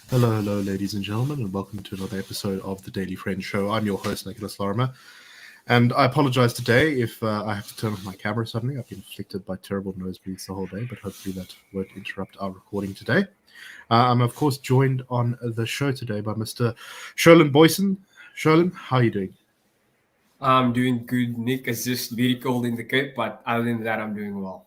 Hello, ladies and gentlemen, and welcome to another episode of the Daily Friend Show. I'm your host, Nicholas Lorimer, and I apologize today if I have to turn off my camera suddenly. I've been afflicted by terrible nosebleeds the whole day, but hopefully that won't interrupt our recording today. I'm, of course, joined on the show today by Mr. Sholan Booysen. Sholan, how are you doing? I'm doing good, Nick. It's just very cold in the Cape, but other than that, I'm doing well.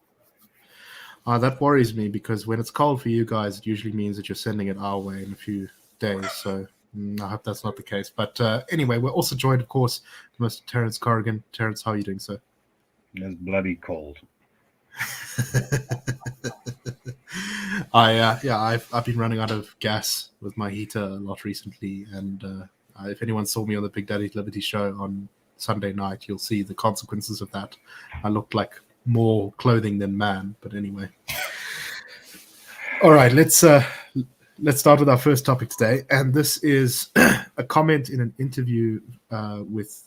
That worries me because when it's cold for you guys, it usually means that you're sending it our way in a few days. So I hope that's not the case. But anyway, we're also joined, of course, by Mr. Terence Corrigan. Terence, how are you doing, sir? It's bloody cold. I've been running out of gas with my heater a lot recently, and if anyone saw me on the Big Daddy Liberty show on Sunday night, you'll see the consequences of that. I looked like more clothing than man, but anyway. All right, let's start with our first topic today, and this is a comment in an interview with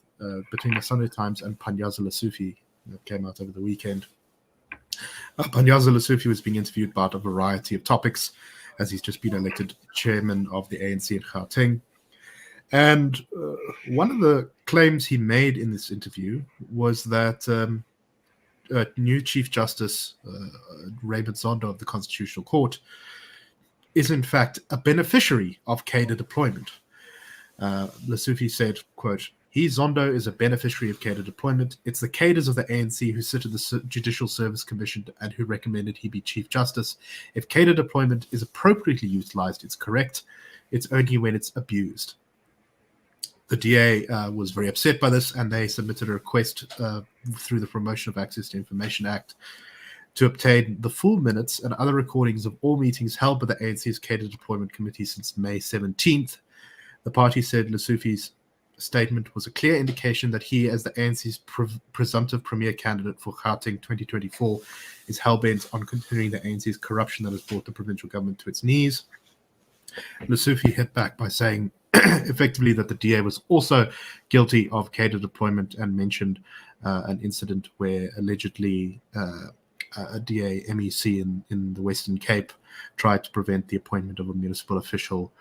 between the Sunday Times and Panyaza Lesufi that came out over the weekend. Panyaza Lesufi was being interviewed about a variety of topics as he's just been elected chairman of the ANC in Gauteng. And one of the claims he made in this interview was that new Chief Justice Raymond Zondo of the Constitutional Court is in fact a beneficiary of cadre deployment. Lesufi said, quote, "He, Zondo, is a beneficiary of cadre deployment. It's the cadres of the ANC who sit at the Judicial Service Commission and who recommended he be Chief Justice. If cadre deployment is appropriately utilized, it's correct. It's only when it's abused." The DA was very upset by this, and they submitted a request through the Promotion of Access to Information Act to obtain the full minutes and other recordings of all meetings held by the ANC's cadre deployment committee since May 17th. The party said Lesufi's statement was a clear indication that he, as the ANC's presumptive premier candidate for Gauteng 2024, is hell-bent on continuing the ANC's corruption that has brought the provincial government to its knees. Lesufi hit back by saying effectively that the DA was also guilty of cadre deployment and mentioned an incident where allegedly a DA MEC in the Western Cape tried to prevent the appointment of a municipal official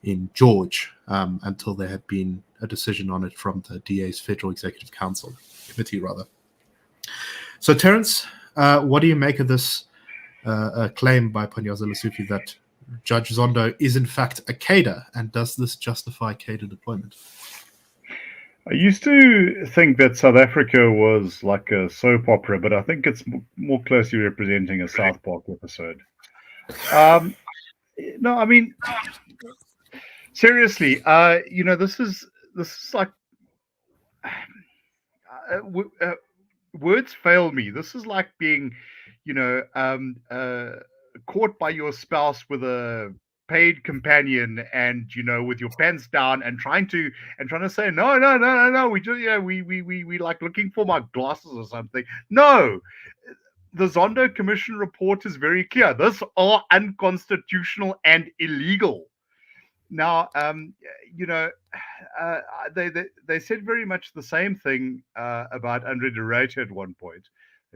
in George until there had been a decision on it from the DA's Federal Executive Council committee, rather. So, Terence, what do you make of this claim by Panyaza Lesufi that Judge Zondo is in fact a cadre, and does this justify cadre deployment? I used to think that South Africa was like a soap opera, but I think it's more closely representing a South Park episode. No, I mean, seriously, this is like words fail me. This is like being, caught by your spouse with a paid companion, and with your pants down and trying to say no, we just we like looking for my glasses or something. No, the Zondo Commission report is very clear. This are unconstitutional and illegal. Now, they said very much the same thing about Andre de Ruyter at one point.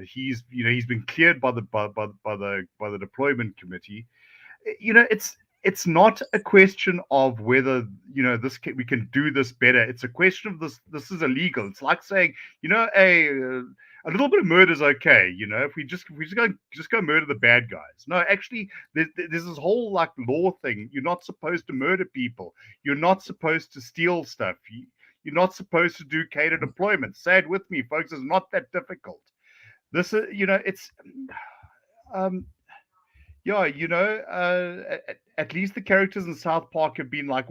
He's been cleared by the deployment committee. It's not a question of whether we can do this better. It's a question of this is illegal. It's like saying a little bit of murder is okay. If we just go murder the bad guys. No, actually, there's this whole like law thing. You're not supposed to murder people. You're not supposed to steal stuff. You're not supposed to do cadre deployment. Say it with me, folks. It's not that difficult. This is, it's, at least the characters in South Park have been like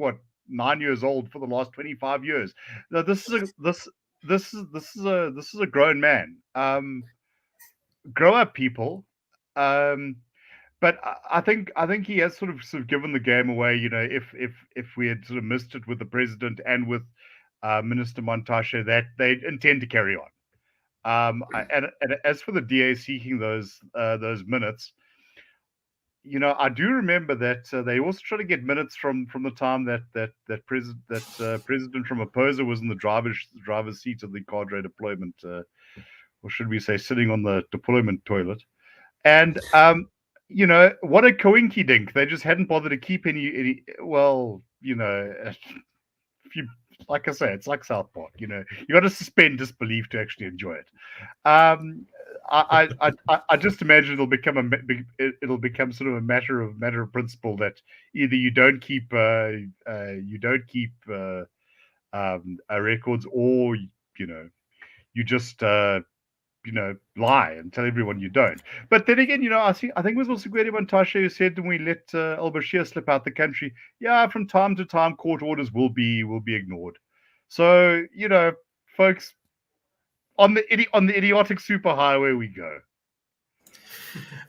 9 years old for the last 25 years. Now this is a grown man. Grow up, people. But I think he has sort of given the game away. If we had sort of missed it with the president and with Minister Montashe, that they intend to carry on. And as for the DA seeking those minutes, I do remember that they also tried to get minutes from the time that president from Opposer was in the driver's seat of the Cadre deployment, or should we say, sitting on the deployment toilet. And what a coinky dink! They just hadn't bothered to keep any. Well, if you, like I say, it's like South Park. You got to suspend disbelief to actually enjoy it. I just imagine it'll become sort of a matter of principle that either you don't keep records, or you just lie and tell everyone you don't. But then again, I think it was also Gwede Montashe who said when we let Al Bashir slip out the country, from time to time court orders will be ignored. So folks, on the idiotic superhighway we go.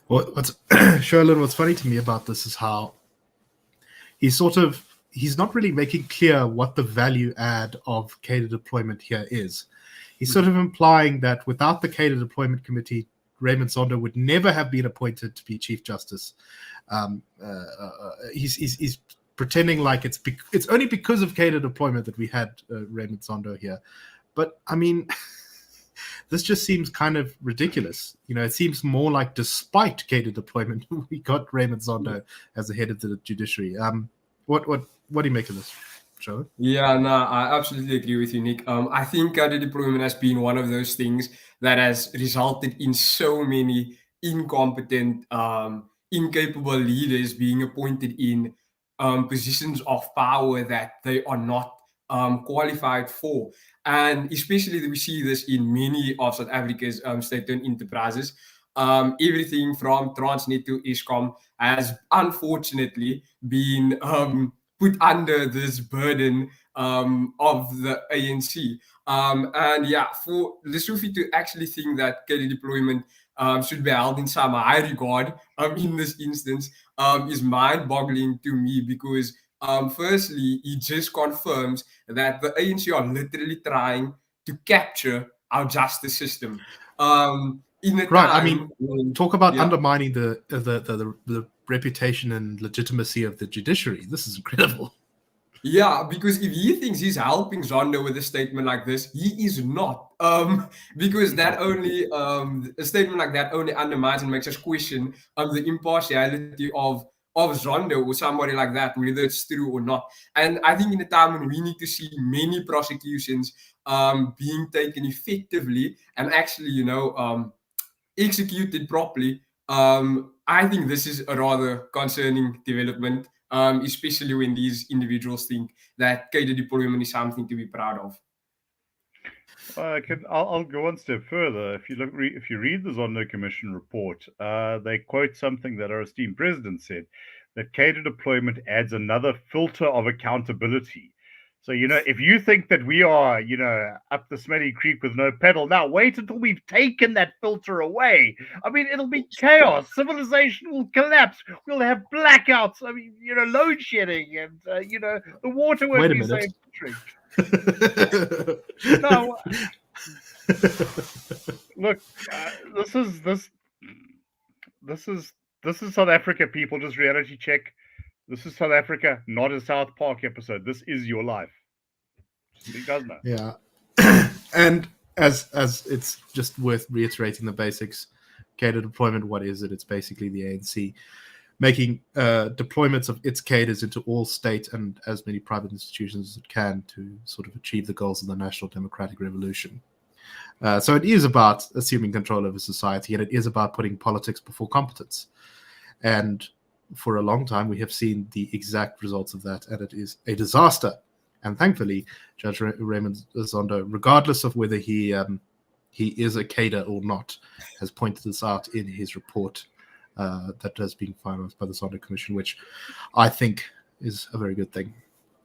What's Sholan, what's funny to me about this is how he's not really making clear what the value add of Cadre deployment here is. He's sort of implying that without the Cadre Deployment Committee, Raymond Zondo would never have been appointed to be Chief Justice. He's pretending like it's only because of Cadre deployment that we had Raymond Zondo here. But I mean, this just seems kind of ridiculous. It seems more like despite Cadre deployment, we got Raymond Zondo as the head of the judiciary. What do you make of this? Sure. Yeah, no, I absolutely agree with you, Nick. I think the deployment has been one of those things that has resulted in so many incompetent, incapable leaders being appointed in positions of power that they are not qualified for. And especially we see this in many of South Africa's state-owned enterprises. Everything from Transnet to Eskom has unfortunately been put under this burden of the ANC. For Lesufi to actually think that Cadre deployment should be held in some high regard in this instance is mind-boggling to me, because firstly, it just confirms that the ANC are literally trying to capture our justice system. Talk about undermining the reputation and legitimacy of the judiciary. This is incredible. Yeah, because if he thinks he's helping Zondo with a statement like this, he is not. Because that only a statement like that only undermines and makes us question the impartiality of Zondo or somebody like that, whether it's true or not. And I think in a time when we need to see many prosecutions being taken effectively and actually, executed properly, I think this is a rather concerning development, especially when these individuals think that Cadre deployment is something to be proud of. I'll go one step further. If you read the Zondo Commission report, they quote something that our esteemed president said, that Cadre deployment adds another filter of accountability. So, if you think that we are, up the smelly creek with no pedal, now wait until we've taken that filter away. I mean, it'll be chaos. Civilization will collapse. We'll have blackouts. I mean, load shedding, and, the water won't be safe to drink. No. Look, this is South Africa, people. Just reality check. This is South Africa, not a South Park episode. This is your life. You guys know. Yeah. And as it's just worth reiterating the basics, Cadre deployment, what is it? It's basically the ANC making deployments of its cadres into all state and as many private institutions as it can to sort of achieve the goals of the National Democratic Revolution. So it is about assuming control over society, and it is about putting politics before competence. And for a long time, we have seen the exact results of that, and it is a disaster. And thankfully, Judge Raymond Zondo, regardless of whether he is a cadre or not, has pointed this out in his report that has been finalized by the Zondo Commission, which I think is a very good thing.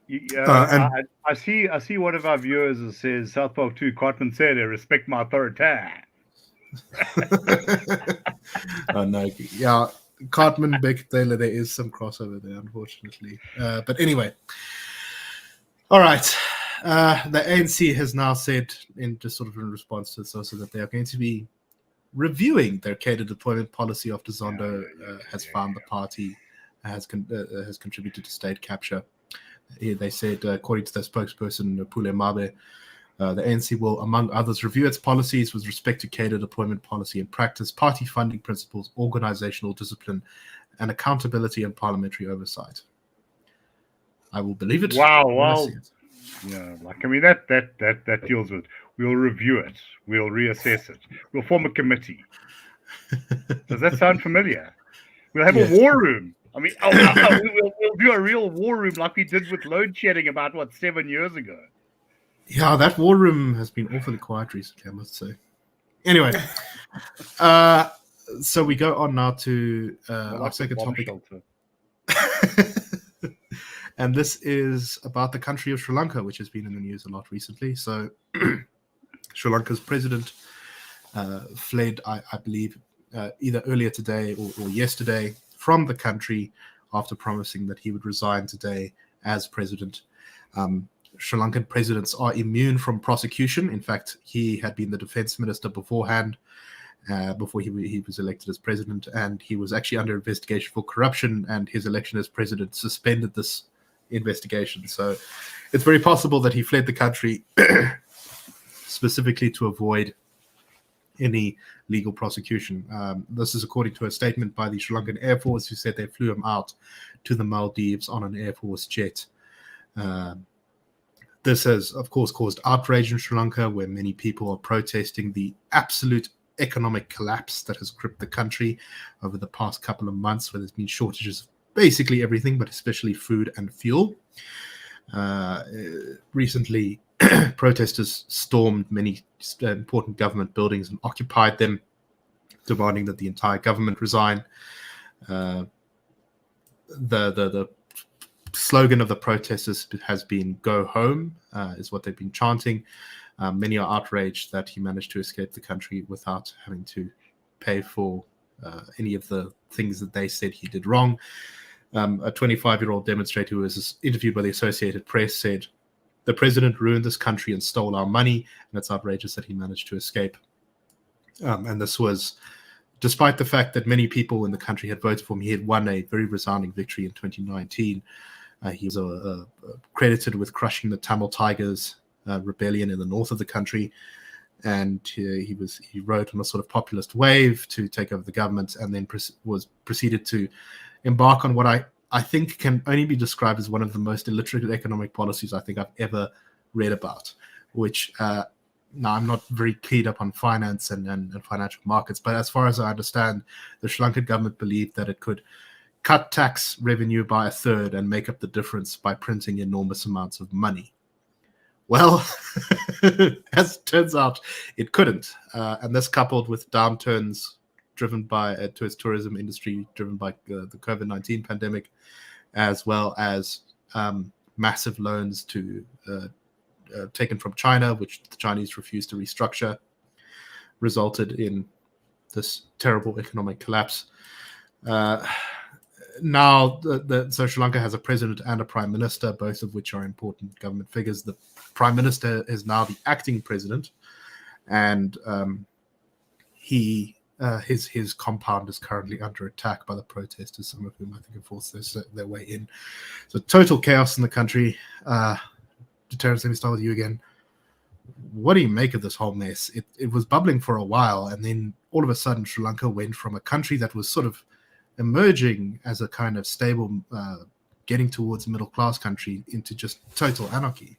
Yeah, I see one of our viewers that says South Park 2, Cartman said, respect my authority. Oh, no. Yeah. Cartman, Beck, Taylor, there is some crossover there, unfortunately. But anyway, all right. The ANC has now said, in just sort of in response to this, also that they are going to be reviewing their cadre deployment policy after Zondo has found the party has contributed to state capture. They said, according to their spokesperson, Pule Mabe, the ANC will, among others, review its policies with respect to cadre deployment policy and practice, party funding principles, organizational discipline, and accountability and parliamentary oversight. I will believe it. Wow, well, yeah, like I mean that deals with. We'll review it. We'll reassess it. We'll form a committee. Does that sound familiar? We'll have a war room. I mean, we'll do a real war room like we did with load shedding about 7 years ago. Yeah, that war room has been awfully quiet recently, I must say. Anyway, so we go on now to our second topic. And this is about the country of Sri Lanka, which has been in the news a lot recently. So Sri Lanka's president fled, I believe, either earlier today or yesterday from the country after promising that he would resign today as president. Sri Lankan presidents are immune from prosecution. In fact, he had been the defense minister beforehand, before he was elected as president, and he was actually under investigation for corruption, and his election as president suspended this investigation. So it's very possible that he fled the country specifically to avoid any legal prosecution. This is according to a statement by the Sri Lankan Air Force, who said they flew him out to the Maldives on an Air Force jet. This has, of course, caused outrage in Sri Lanka, where many people are protesting the absolute economic collapse that has gripped the country over the past couple of months, where there's been shortages of basically everything, but especially food and fuel. Recently, protesters stormed many important government buildings and occupied them, demanding that the entire government resign. The slogan of the protesters has been "Go home," is what they've been chanting. Many are outraged that he managed to escape the country without having to pay for any of the things that they said he did wrong. A 25-year-old demonstrator who was interviewed by the Associated Press said, "The president ruined this country and stole our money, and it's outrageous that he managed to escape." And this was despite the fact that many people in the country had voted for him. He had won a very resounding victory in 2019. He was credited with crushing the Tamil Tigers rebellion in the north of the country, and he rode on a sort of populist wave to take over the government, and then proceeded to embark on what I think can only be described as one of the most illiterate economic policies I think I've ever read about, which now I'm not very keyed up on finance and financial markets, but as far as I understand, the Sri Lankan government believed that it could cut tax revenue by a third and make up the difference by printing enormous amounts of money. Well, as it turns out, it couldn't. And this, coupled with downturns driven by to its tourism industry, driven by the COVID-19 pandemic, as well as massive loans taken from China, which the Chinese refused to restructure, resulted in this terrible economic collapse. Now, so Sri Lanka has a president and a prime minister, both of which are important government figures. The prime minister is now the acting president, and his compound is currently under attack by the protesters, some of whom I think have forced their way in. So total chaos in the country. Terence, let me start with you again. What do you make of this whole mess? It was bubbling for a while, and then all of a sudden Sri Lanka went from a country that was sort of emerging as a kind of stable, getting towards middle-class country into just total anarchy.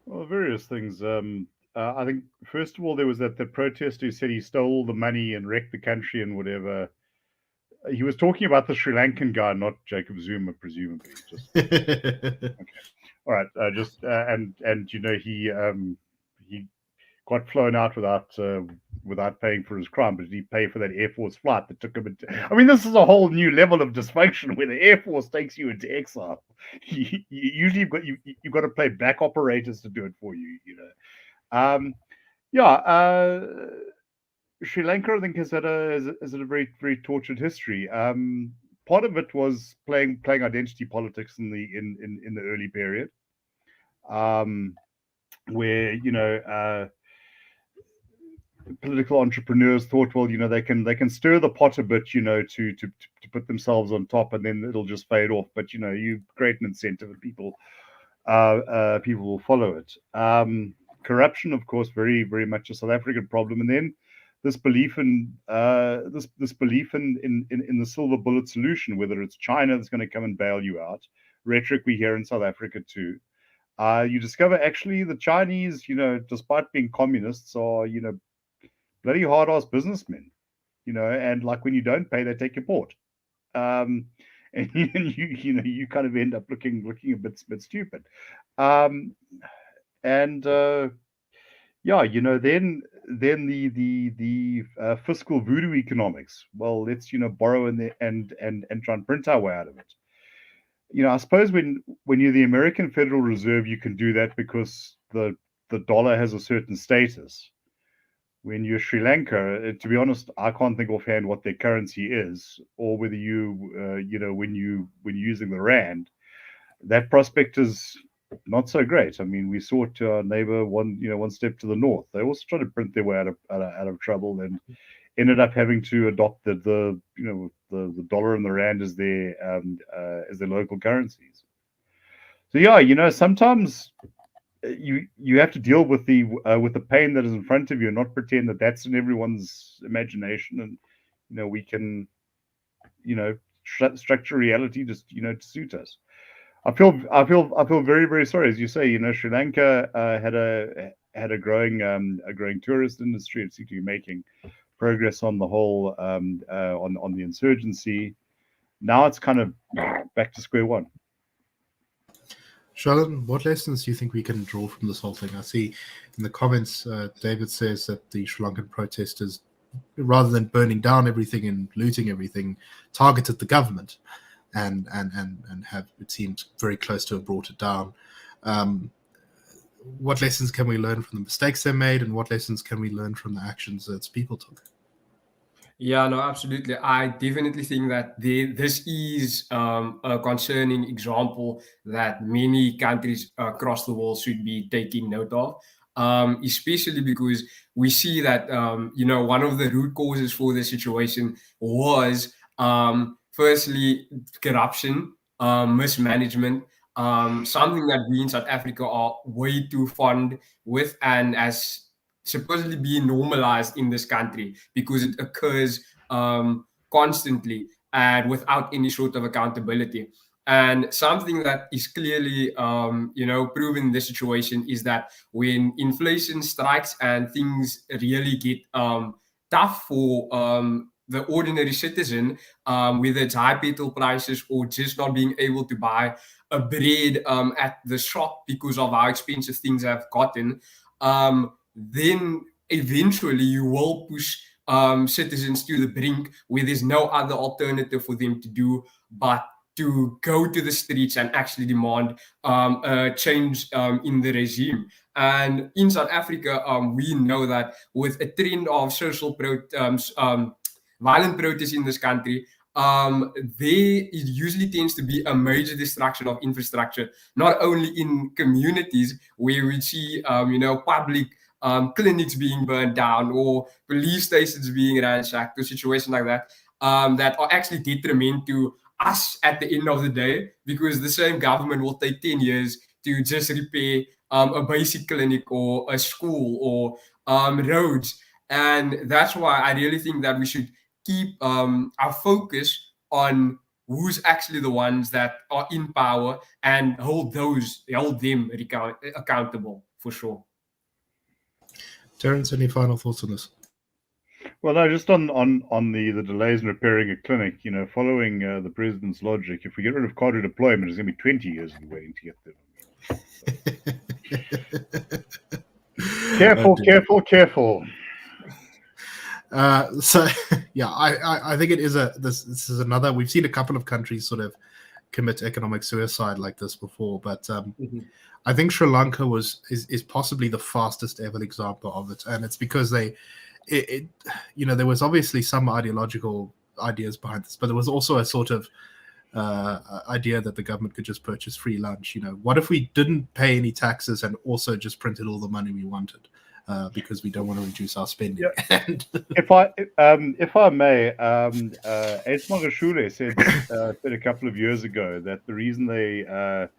Well, various things. I think, first of all, there was the protester who said he stole all the money and wrecked the country and whatever. He was talking about the Sri Lankan guy, not Jacob Zuma, presumably. Just okay. All right. And you know, he got flown out without paying for his crime, but did he pay for that Air Force flight that took him into... I mean, this is a whole new level of dysfunction where the Air Force takes you into exile. Usually you've got to play back operators to do it for you, you know. Sri Lanka, I think, has had a very, very tortured history. Part of it was playing identity politics in the early period, where, you know, political entrepreneurs thought, well, they can stir the pot a bit, to put themselves on top, and then it'll just fade off. But you create an incentive, and people will follow it. Corruption, of course, very very much a South African problem, and then this belief in this belief in the silver bullet solution, whether it's China that's going to come and bail you out. Rhetoric we hear in South Africa too. You discover actually the Chinese, despite being communists, are bloody hard ass businessmen, and like when you don't pay, they take your port, and you kind of end up looking a bit stupid, and then the fiscal voodoo economics. Well, let's borrow and try and print our way out of it. I suppose when you're the American Federal Reserve, you can do that because the dollar has a certain status. When you're Sri Lanka, to be honest, I can't think offhand what their currency is, or whether when you're using the rand, that prospect is not so great. I mean, we saw it to our neighbor one step to the north. They also tried to print their way out of trouble and ended up having to adopt the dollar and the rand as their local currencies. So sometimes you have to deal with the pain that is in front of you and not pretend that that's in everyone's imagination, and we can structure reality just to suit us. I feel very very sorry, as you say. Sri Lanka had a growing tourist industry. It seemed to be making progress on the whole on the insurgency. Now it's kind of back to square one. Sholan, what lessons do you think we can draw from this whole thing? I see in the comments, David says that the Sri Lankan protesters, rather than burning down everything and looting everything, targeted the government and have, it seems, very close to have brought it down. What lessons can we learn from the mistakes they made, and what lessons can we learn from the actions that its people took? Yeah, no, absolutely. I definitely think that this is a concerning example that many countries across the world should be taking note of, especially because we see that, one of the root causes for the situation was, firstly, corruption, mismanagement, something that we in South Africa are way too fond with, and as supposedly being normalized in this country because it occurs constantly and without any sort of accountability. And something that is clearly, proven in this situation is that when inflation strikes and things really get tough for the ordinary citizen, whether it's high petrol prices or just not being able to buy a bread at the shop because of how expensive things have gotten, then eventually you will push citizens to the brink where there's no other alternative for them to do but to go to the streets and actually demand a change in the regime. And in South Africa, we know that with a trend of social violent protests in this country, it usually tends to be a major destruction of infrastructure, not only in communities where we see, public clinics being burned down or police stations being ransacked or situations like that, that are actually detrimental to us at the end of the day, because the same government will take 10 years to just repair a basic clinic or a school or roads. And that's why I really think that we should keep our focus on who's actually the ones that are in power and hold them accountable, for sure. Terence, any final thoughts on this? Well, no, just on the delays in repairing a clinic, following the president's logic, if we get rid of cadre deployment, it's going to be 20 years of waiting to get them. Careful. So, yeah, I think it is this is another. We've seen a couple of countries sort of commit economic suicide like this before, but I think Sri Lanka is possibly the fastest ever example of it, and it's because there was obviously some ideological ideas behind this, but there was also a sort of idea that the government could just purchase free lunch. What if we didn't pay any taxes and also just printed all the money we wanted? because we don't want to reduce our spending. Yeah. And if I may, Ace Magashule said a couple of years ago that the reason they have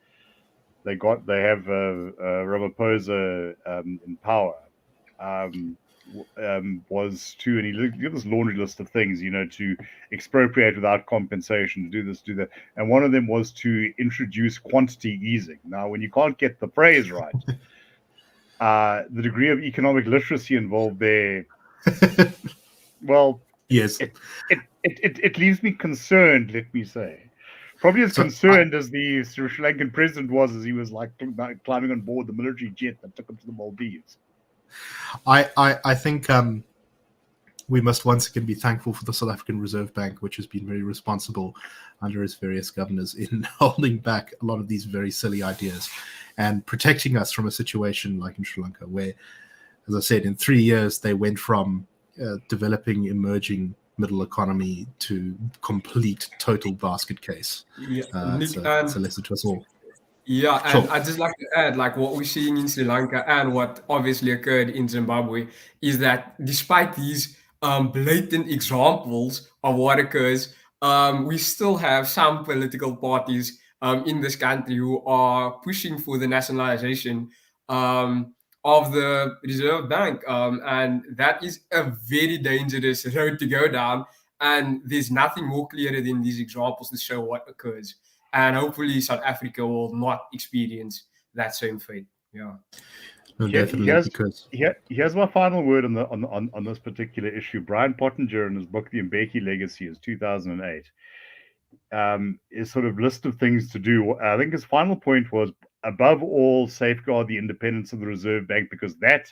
Ramaphosa in power was to, and he gave this laundry list of things, to expropriate without compensation, to do this, do that, and one of them was to introduce quantity easing. Now, when you can't get the phrase right, the degree of economic literacy involved there, well, yes, it leaves me concerned. Let me say, probably as concerned as the Sri Lankan president was, as he was like climbing on board the military jet that took him to the Maldives. I think we must once again be thankful for the South African Reserve Bank, which has been very responsible under its various governors in holding back a lot of these very silly ideas and protecting us from a situation like in Sri Lanka, where, as I said, in 3 years they went from developing, emerging middle economy to complete total basket case. Yeah, it's a lesson to us all. Yeah, and I'd just like to add, like what we're seeing in Sri Lanka and what obviously occurred in Zimbabwe is that despite these blatant examples of what occurs, we still have some political parties in this country who are pushing for the nationalization of the Reserve Bank. And that is a very dangerous road to go down. And there's nothing more clearer than these examples to show what occurs. And hopefully South Africa will not experience that same fate. Yeah. No, definitely. Here's my final word on this particular issue. Brian Pottinger, in his book The Mbeki Legacy, is 2008, is sort of list of things to do. I think his final point was, above all, safeguard the independence of the Reserve Bank, because that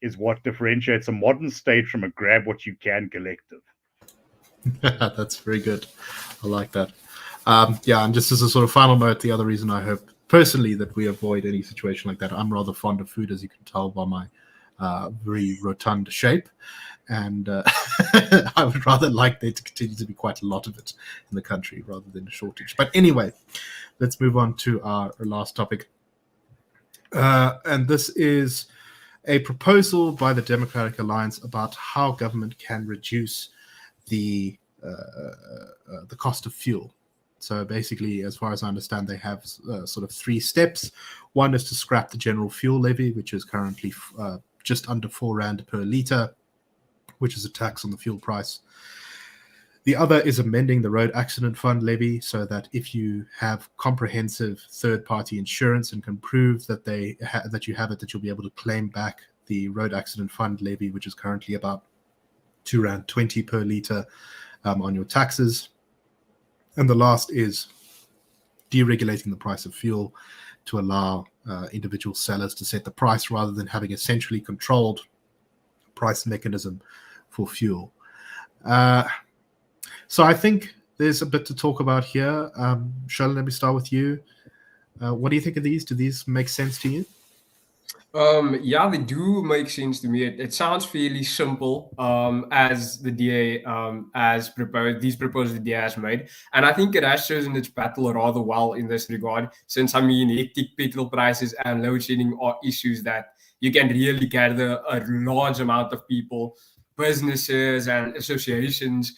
is what differentiates a modern state from a grab what you can collective. That's very good. I like that. And just as a sort of final note, the other reason I hope personally that we avoid any situation like that, I'm rather fond of food, as you can tell by my very rotund shape, and I would rather like there to continue to be quite a lot of it in the country rather than a shortage. But anyway, let's move on to our last topic, and this is a proposal by the Democratic Alliance about how government can reduce the cost of fuel. So basically, as far as I understand, they have sort of 3 steps. One is to scrap the general fuel levy, which is currently just under 4 Rand per litre, which is a tax on the fuel price. The other is amending the road accident fund levy so that if you have comprehensive third-party insurance and can prove that that you have it, that you'll be able to claim back the road accident fund levy, which is currently about 2.20 Rand per litre on your taxes. And the last is deregulating the price of fuel to allow individual sellers to set the price rather than having a centrally controlled price mechanism for fuel. So I think there's a bit to talk about here. Sholan, let me start with you. What do you think of these? Do these make sense to you? Yeah, they do make sense to me. It sounds fairly simple as the DA as proposed. These proposals the DA has made, and I think it has chosen its battle rather well in this regard. Since hectic petrol prices and load shedding are issues that you can really gather a large amount of people, businesses, and associations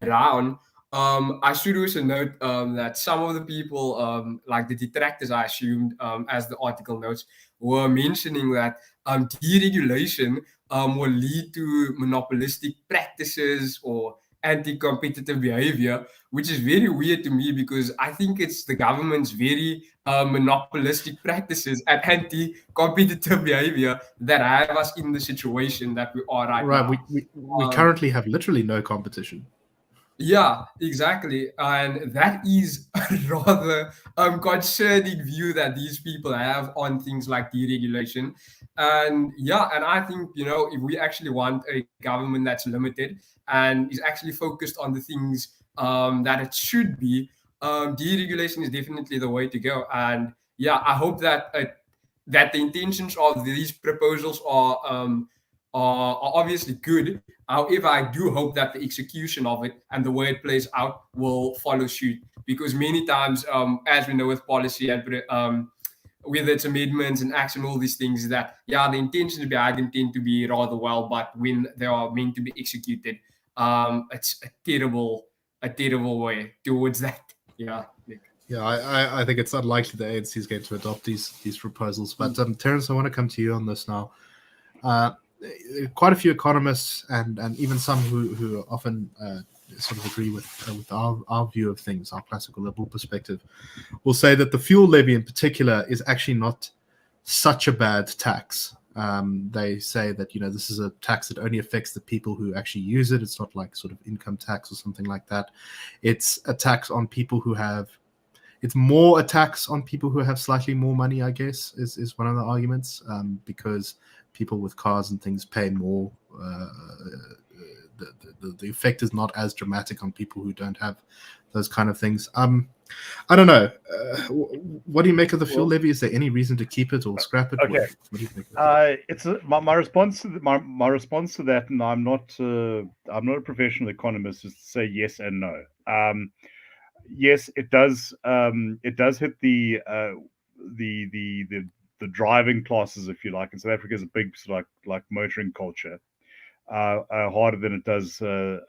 around. I should also note that some of the people, like the detractors, I assumed, as the article notes, were mentioning that deregulation will lead to monopolistic practices or anti-competitive behavior, which is very weird to me because I think it's the government's very monopolistic practices and anti-competitive behavior that have us in the situation that we are right now. We currently have literally no competition. Yeah, exactly. And that is a rather concerning view that these people have on things like deregulation. And I think, if we actually want a government that's limited and is actually focused on the things that it should be, deregulation is definitely the way to go. And I hope that that the intentions of these proposals are obviously good. However, I do hope that the execution of it and the way it plays out will follow suit, because many times, as we know with policy and whether it's amendments and acts and all these things, that the intentions behind them tend to be rather well, but when they are meant to be executed, it's a terrible way towards that. Yeah, I think it's unlikely the ANC is going to adopt these proposals. But Terence, I want to come to you on this now. Quite a few economists and even some who often sort of agree with our view of things, our classical liberal perspective, will say that the fuel levy in particular is actually not such a bad tax. They say that this is a tax that only affects the people who actually use it. It's not like sort of income tax or something like that. It's a tax on people who have. It's more a tax on people who have slightly more money, I guess, is one of the arguments, because people with cars and things pay more. The effect is not as dramatic on people who don't have those kind of things. I don't know. What do you make of the fuel levy? Is there any reason to keep it or scrap it? Okay. What do you think? It's my response to my response to that, and I'm not a professional economist, is to say yes and no. Yes, it does. It does hit the driving classes, if you like. In South Africa, is a big sort of like motoring culture, harder than it does let's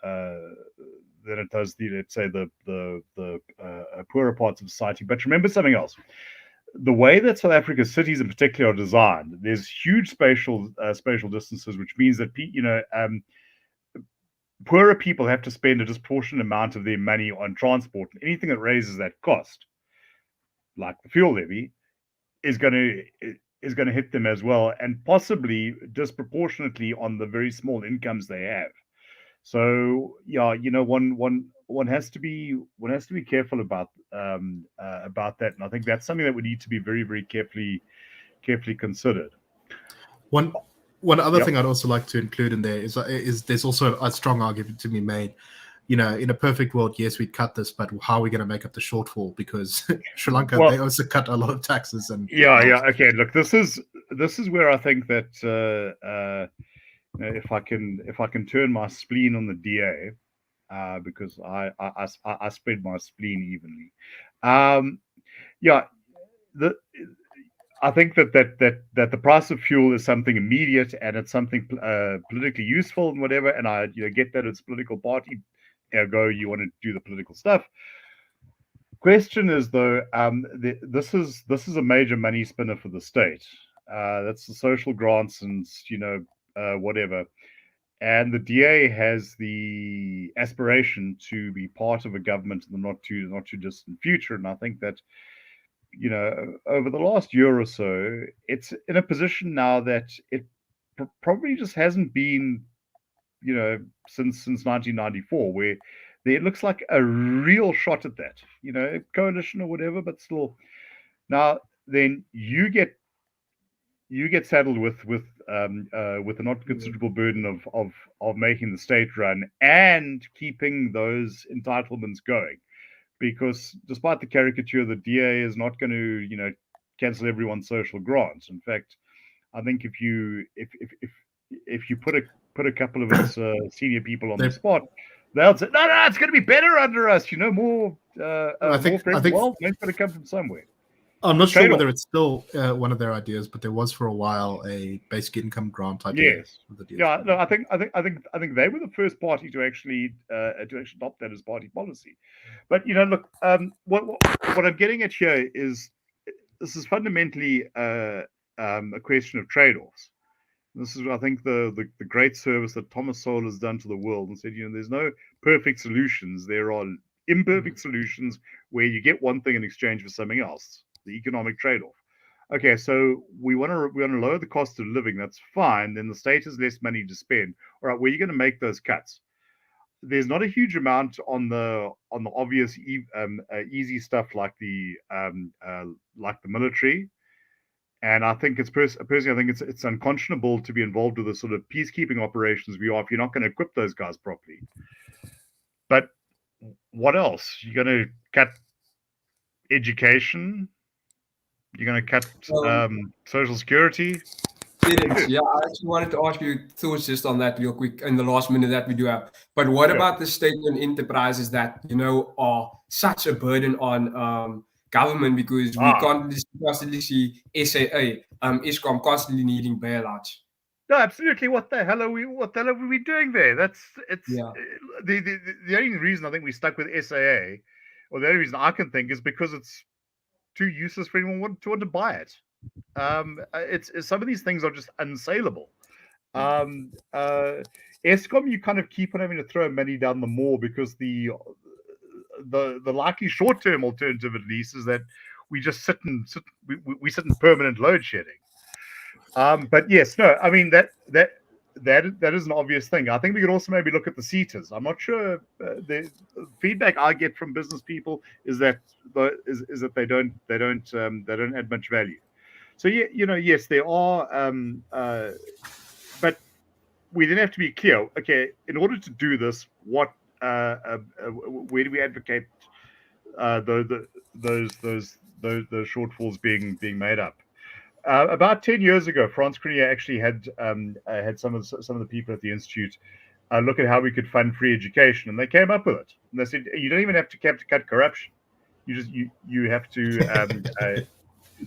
say the poorer parts of society. But remember something else: the way that South Africa's cities in particular are designed, there's huge spatial distances, which means that poorer people have to spend a disproportionate amount of their money on transport, and anything that raises that cost, like the fuel levy, is going to hit them as well, and possibly disproportionately on the very small incomes they have. So one has to be careful about that, and I think that's something that would need to be very, very carefully considered. One other thing I'd also like to include in there is there's also a strong argument to be made. In a perfect world, yes, we'd cut this, but how are we going to make up the shortfall? Because Sri Lanka, they also cut a lot of taxes. And okay. Look, this is where I think that if I can turn my spleen on the DA, because I spread my spleen evenly. I think that the price of fuel is something immediate, and it's something politically useful and whatever. And I get that it's a political party, ergo you want to do the political stuff. Question is though, this is a major money spinner for the state. That's the social grants and whatever. And the DA has the aspiration to be part of a government in the not too distant future. And I think that over the last year or so, it's in a position now that it probably just hasn't been, since 1994, where it looks like a real shot at that, coalition or whatever, but still. Now, then you get saddled with a not considerable burden of making the state run and keeping those entitlements going. Because despite the caricature, the DA is not going to, cancel everyone's social grants. In fact, I think if you put a couple of its senior people on the spot, they'll say, no, it's going to be better under us. More. I think it's going to come from somewhere. I'm not sure whether it's still one of their ideas, but there was for a while a basic income grant idea. Yes. I think they were the first party to actually adopt that as party policy. But look, what I'm getting at here is this is fundamentally a question of trade-offs. This is, I think, the great service that Thomas Sowell has done to the world, and said, there's no perfect solutions. There are imperfect solutions where you get one thing in exchange for something else. The economic trade-off. Okay, so we want to lower the cost of living. That's fine. Then the state has less money to spend. All right, where are you going to make those cuts? There's not a huge amount on the obvious easy stuff like the military. And I think personally, I think it's unconscionable to be involved with the sort of peacekeeping operations we are if you're not going to equip those guys properly. But what else? You're going to cut education. You're going to cut Social Security. Yeah, I actually wanted to ask you thoughts just on that real quick in the last minute that we do have. But what about the state-owned enterprises that are such a burden on government, because we constantly see SAA, Eskom constantly needing bailouts. No, absolutely. What the hell are we doing there? The only reason I think we stuck with SAA, or the only reason I can think, is because it's too useless for anyone to want to buy it. It's some of these things are just unsaleable. Eskom, you kind of keep on having to throw money down the more, because the likely short-term alternative, at least, is that we just sit in permanent load shedding. But yes, no, I mean that is an obvious thing. I think we could also maybe look at the seaters. I'm not sure. The feedback I get from business people is that they don't add much value. So yeah, yes, there are, but we then have to be clear. Okay, in order to do this, where do we advocate those shortfalls being made up? About 10 years ago, France Grenier actually had some of the people at the institute look at how we could fund free education, and they came up with it. And they said, you don't even have to cut corruption. You have to.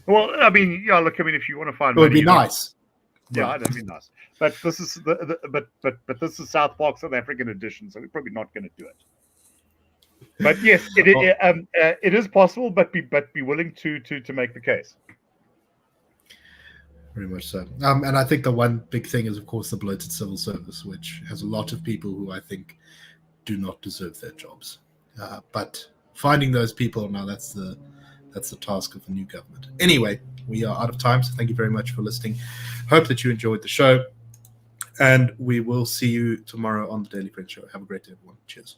Well, I mean, yeah. Look, I mean, if you want to find, it would be nice. Yeah, it'd be nice. But this is but this is South Park South African edition, so we're probably not going to do it. But yes, it is possible, but be willing to make the case. Very much so. And I think the one big thing is, of course, the bloated civil service, which has a lot of people who I think do not deserve their jobs. But finding those people, now that's the task of the new government. Anyway, we are out of time, so thank you very much for listening. Hope that you enjoyed the show, and we will see you tomorrow on the Daily Print Show. Have a great day, everyone. Cheers.